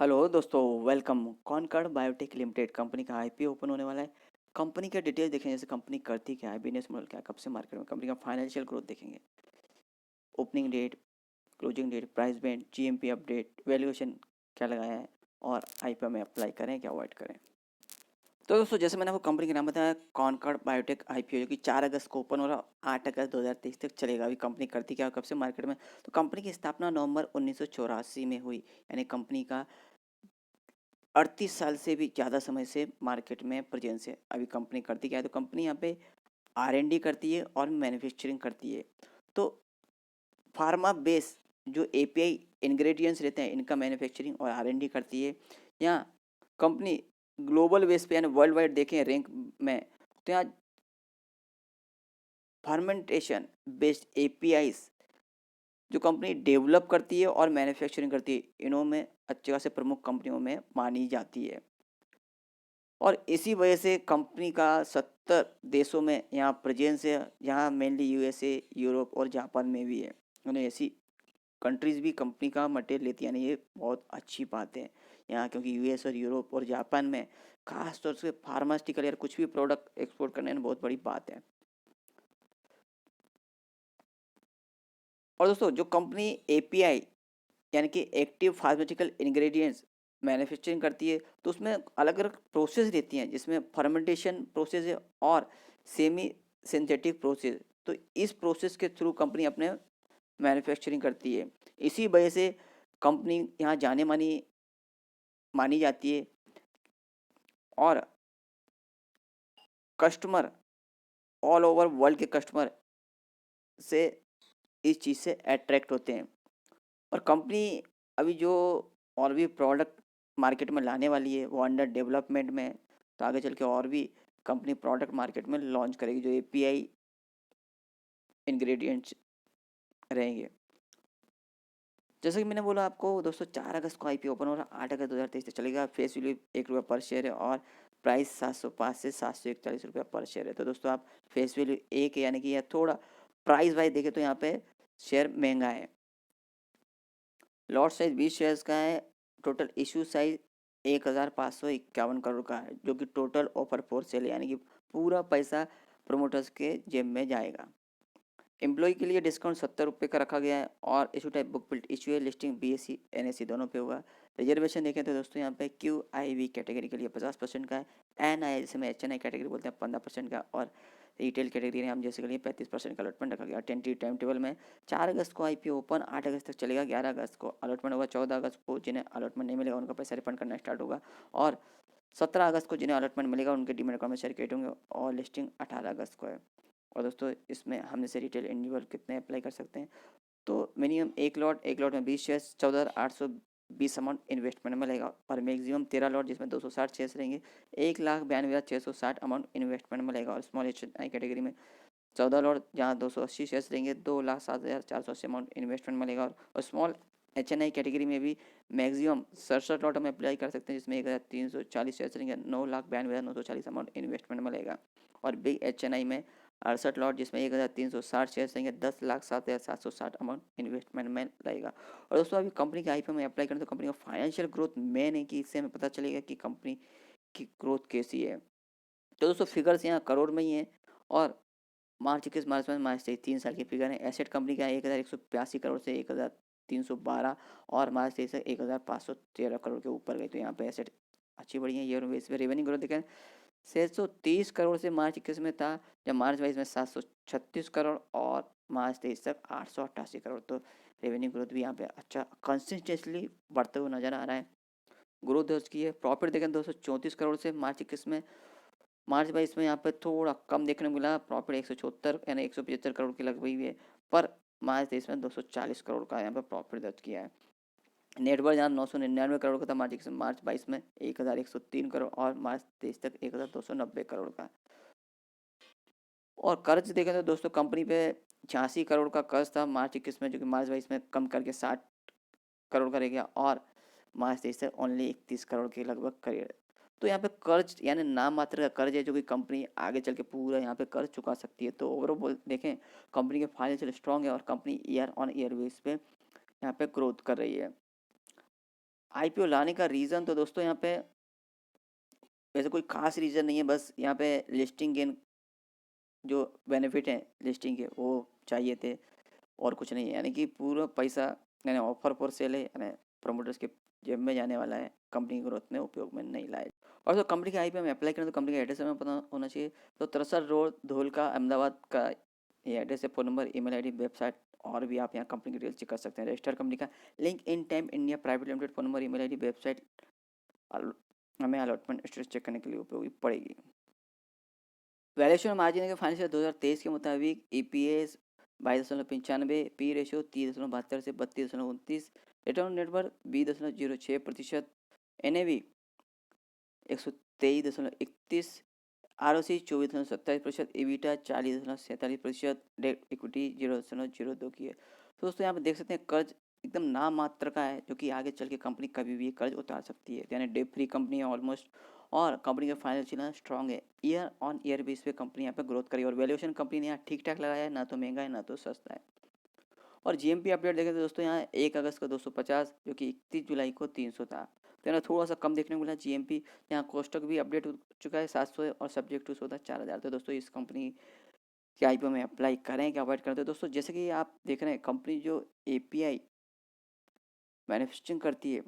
Hello दोस्तों, welcome. Concord Biotech limited company का IPO open होने वाला है। कंपनी का डिटेल देखेंगे, जैसे कंपनी करती क्या है, बिजनेस मॉडल क्या है, कब से मार्केट में, कंपनी का फाइनेंशियल ग्रोथ देखेंगे, opening date, closing date, price band, GMP update, valuation क्या लगाया है और आईपीओ में अप्लाई करें क्या अवॉइड करें। तो दोस्तों, जैसे मैंने आपको कंपनी का नाम बताया, कॉनकॉर्ड बायोटेक आईपीओ, जो कि 4 अगस्त को ओपन हो रहा है, 8 अगस्त 2023 तक चलेगा। अभी कंपनी करती क्या है, कब से मार्केट में। तो कंपनी की स्थापना नवंबर 1984 में हुई, यानी कंपनी का 38 साल से भी ज़्यादा समय से मार्केट में प्रेजेंस है। अभी कंपनी करती क्या है, तो कंपनी यहाँ पे आर एन डी करती है और मैन्युफैक्चरिंग करती है। तो फार्मा बेस जो एपीआई इंग्रेडिएंट्स रहते हैं, इनका मैन्युफैक्चरिंग और आर एन डी करती है। यहाँ कंपनी ग्लोबल बेस पे यानी वर्ल्ड वाइड देखें रैंक में, तो यहाँ फर्मेंटेशन बेस्ड एपीआईज जो कंपनी डेवलप करती है और मैन्युफैक्चरिंग करती है, इनमें अच्छे खासे प्रमुख कंपनियों में मानी जाती है। और इसी वजह से कंपनी का 70 देशों में यहाँ प्रेजेंस है, यहाँ मेनली यूएसए, यूरोप और जापान में भी है। उन्हें ऐसी कंट्रीज़ भी कंपनी का मटेरियल लेती है, यानी ये बहुत अच्छी बात है यहाँ, क्योंकि यूएस और यूरोप और जापान में खास तौर से फार्मास्यूटिकल या कुछ भी प्रोडक्ट एक्सपोर्ट करने में बहुत बड़ी बात है। और दोस्तों, जो कंपनी एपीआई यानी कि एक्टिव फार्मास्यूटिकल इंग्रेडिएंट्स मैन्युफैक्चरिंग करती है, तो उसमें अलग अलग प्रोसेस रहती हैं, जिसमें फर्मेंटेशन प्रोसेस है और सेमी सिंथेटिक प्रोसेस। तो इस प्रोसेस के थ्रू कंपनी अपने मैन्युफैक्चरिंग करती है। इसी वजह से कंपनी यहाँ जाने मानी मानी जाती है और कस्टमर ऑल ओवर वर्ल्ड के कस्टमर से इस चीज़ से अट्रैक्ट होते हैं। और कंपनी अभी जो और भी प्रोडक्ट मार्केट में लाने वाली है, वो अंडर डेवलपमेंट में है। तो आगे चल के और भी कंपनी प्रोडक्ट मार्केट में लॉन्च करेगी, जो एपीआई इंग्रेडिएंट्स रहेंगे। जैसे कि मैंने बोला आपको दोस्तों, 4 अगस्त को आईपीओ ओपन हो रहा है, 8 अगस्त 2023 तक चलेगा। फेस वैल्यू ₹1 पर शेयर है और प्राइस 705 से ₹741 पर शेयर है। तो दोस्तों, आप फेस वैल्यू एक है, यानी कि यह थोड़ा प्राइस वाइज देखें तो यहाँ पे शेयर महंगा है। लॉट साइज 20 शेयर्स का है। टोटल इशू साइज 1551 करोड़ का है, जो कि टोटल ऑफर फॉर सेल, यानी कि पूरा पैसा प्रोमोटर्स के जेब में जाएगा। एम्प्लॉय के लिए डिस्काउंट ₹70 का रखा गया है और issue type book built issue है। लिस्टिंग बीएससी एनएससी दोनों पे होगा। रिजर्वेशन देखें तो दोस्तों, यहाँ पे क्यू आई वी कैटेगरी के लिए 50% का है। एन आई, जिसे एच एन आई कैटेगरी बोलते हैं, 15% का। और रिटेल कैटेगरी हम जैसे के लिए 35% का अलॉटमेंट रखा गया। टेंटी टाइम टेबल में 4 अगस्त को आईपीओ ओपन, 8 अगस्त तक चलेगा। 11 अगस्त को अलॉटमेंट होगा। 14 अगस्त को जिन्हें अलॉटमेंट नहीं मिलेगा उनका पैसा रिफंड करना स्टार्ट होगा। और 17 अगस्त को जिन्हें अलॉटमेंट मिलेगा उनके डीमेट अकाउंट में शेयर क्रिएट होंगे। और लिस्टिंग 18 अगस्त को है। और दोस्तों, इसमें हम जैसे रिटेल इंडिविजुअल कितने अप्लाई कर सकते हैं, तो मिनिमम एक लॉट में 20 शेयर्स 14,820 अमाउंट इन्वेस्टमेंट में लगेगा। और मैक्सिमम 13 लॉट, जिसमें 260 शेयर्स रहेंगे, 1,92,660 अमाउंट इन्वेस्टमेंट में लगेगा। और स्मॉल एच आई कैटेगरी में 14 लॉट, जहाँ 280 शेयर्स रहेंगे, 2,07,480 अमाउंट इन्वेस्टमेंट में लगेगा। और स्मॉल एच एन आई कैटेगरी में भी मैक्सिमम 67 लॉट हम अप्लाई कर सकते हैं, जिसमें 1,340 शेयर्स रहेंगे, 9,92,940 अमाउंट इन्वेस्टमेंट में लगेगा। और बिग एच एन आई में 68 लॉट, जिसमें 1,360 शेयर्स रहेंगे, 10,07,760 अमाउंट इन्वेस्टमेंट में लगेगा। और दोस्तों, अभी कंपनी के आईपीओ में अप्लाई करें तो कंपनी का फाइनेंशियल ग्रोथ मेन है, कि इससे हमें पता चलेगा कि कंपनी की ग्रोथ कैसी है। तो दोस्तों, फिगर्स यहाँ करोड़ में ही है। और मार्च 23 3 साल की फिगर है। एसेट कंपनी का 1,182 करोड़ से 1,312, और मार्च 23 से 1,513 करोड़ के ऊपर गई। तो यहाँ पे एसेट अच्छी बढ़ी है। ईयर बेस पे रेवेन्यू ग्रोथ देखें, 630 करोड़ से मार्च 21 में था, जब मार्च 22 में 736 करोड़, और मार्च 23 तक 888 करोड़। तो रेवेन्यू ग्रोथ भी यहाँ पे अच्छा कंसिस्टेंटली बढ़ते हुए नजर आ रहा है। ग्रोथ दर्ज की है। प्रॉफिट देखें 234 करोड़ से मार्च 21 में, मार्च 22 में यहाँ पे थोड़ा कम देखने को मिला। प्रॉफिट 174 यानी 175 करोड़ की लग हुई है। पर मार्च 23 में 240 करोड़ का यहाँ पे प्रॉफिट दर्ज किया है। नेटवर्थ जहाँ 999 करोड़ का था मार्च 22 में 1,103 करोड़, और मार्च 23 तक 1,290 करोड़ का। और कर्ज देखें तो दोस्तों, कंपनी पे 86 करोड़ का कर्ज था मार्च 21 में, जो कि मार्च 22 में कम करके 60 करोड़ का रह गया। और मार्च 23 तक ओनली 31 करोड़ के लगभग करियर। तो यहाँ पे कर्ज यानी नाम मात्र का कर्ज है, जो कि कंपनी आगे चल के पूरा यहाँ पे कर्ज चुका सकती है। तो ओवरऑल देखें, कंपनी के फाइनेंशियल स्ट्रॉन्ग है और company year on year base पे यहाँ पे ग्रोथ कर रही है। आईपीओ लाने का रीज़न तो दोस्तों यहाँ पे वैसे कोई खास रीज़न नहीं है, बस यहाँ पे लिस्टिंग गेन जो बेनिफिट हैं लिस्टिंग के वो चाहिए थे और कुछ नहीं है। यानी कि पूरा पैसा यानी ऑफर फॉर सेल है, यानी प्रमोटर्स के जेब में जाने वाला है, कंपनी की ग्रोथ में उपयोग में नहीं लाए। और तो कंपनी के आईपीओ में अप्लाई करें तो कंपनी का एड्रेस हमें पता होना चाहिए। तो 63 रोड धोलका अहमदाबाद का ये एड्रेस है, phone number, email ID, website, और भी आप यहाँ कंपनी की डिटेल्स चेक कर सकते हैं। रजिस्टर्ड कंपनी का link in time India private limited, phone number, email ID, website हमें अलॉटमेंट स्टेटस चेक करने के लिए उपयोगी पड़ेगी। वैल्यूएशन मार्जिन के फाइनेंशियल 2023 के मुताबिक ईपीएस 22.95, पी रेशियो 30.72 से 32.29, return on net worth 20.06%, NAV 123.31, ROC 24.27%, EBITDA 40.47%, debt equity 0.02 की है। तो दोस्तों यहाँ पे देख सकते हैं कर्ज एकदम नाम मात्र का है, जो कि आगे चल के कंपनी कभी भी कर्ज उतार सकती है, यानी डेट फ्री कंपनी है ऑलमोस्ट, और कंपनी का फाइनेंशियल स्ट्रांग है। ईयर ऑन ईयर बेस पे कंपनी यहाँ पे ग्रोथ करेगी, और वैल्यूएशन कंपनी ने यहाँ ठीक ठाक लगाया है, ना तो महंगा है ना तो सस्ता है। और जीएमपी अपडेट देखें तो दोस्तों यहाँ 1 अगस्त को 250, जो कि 31 जुलाई को 300 था, तो यहाँ थोड़ा सा कम देखने को मिला जीएमपी। यहाँ कोष्टक भी अपडेट हो चुका है 700 और सब्जेक्ट टू 4000। तो दोस्तों इस कंपनी के आईपीओ में अप्लाई करें क्या अवॉइड करें? तो दोस्तों जैसे कि आप देख रहे हैं कंपनी जो एपीआई मैन्युफैक्चरिंग करती है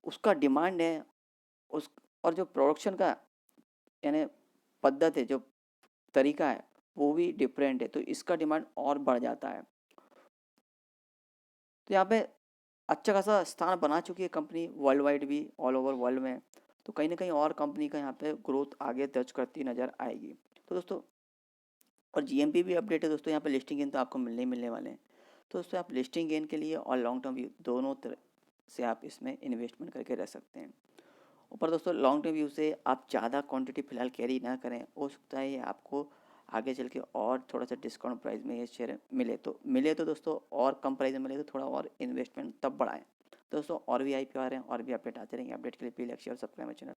उसका डिमांड है, उस और जो प्रोडक्शन का यानी पद्धत है, जो तरीका है वो भी डिफरेंट है, तो इसका डिमांड और बढ़ जाता है। तो यहाँ पे अच्छा खासा स्थान बना चुकी है कंपनी वर्ल्ड वाइड भी, ऑल ओवर वर्ल्ड में। तो कहीं ना कहीं और कंपनी का यहाँ पे ग्रोथ आगे दर्ज करती नज़र आएगी। तो दोस्तों और जीएमपी भी अपडेट है दोस्तों, यहाँ पे लिस्टिंग गेन तो आपको मिलने वाले हैं। तो दोस्तों आप लिस्टिंग गेन के लिए और लॉन्ग टर्म व्यू दोनों तरह से आप इसमें इन्वेस्टमेंट करके रह सकते हैं। ऊपर दोस्तों लॉन्ग टर्म व्यू से आप ज़्यादा क्वांटिटी फिलहाल कैरी ना करें, हो सकता है आपको आगे चल के और थोड़ा सा डिस्काउंट प्राइस में ये शेयर मिले तो दोस्तों और कम प्राइस में मिले तो थोड़ा और इन्वेस्टमेंट तब बढ़ाएं। दोस्तों और भी आईपीओ आ रहे हैं और भी अपडेट आते रहेंगे। अपडेट के लिए please like share subscribe channel.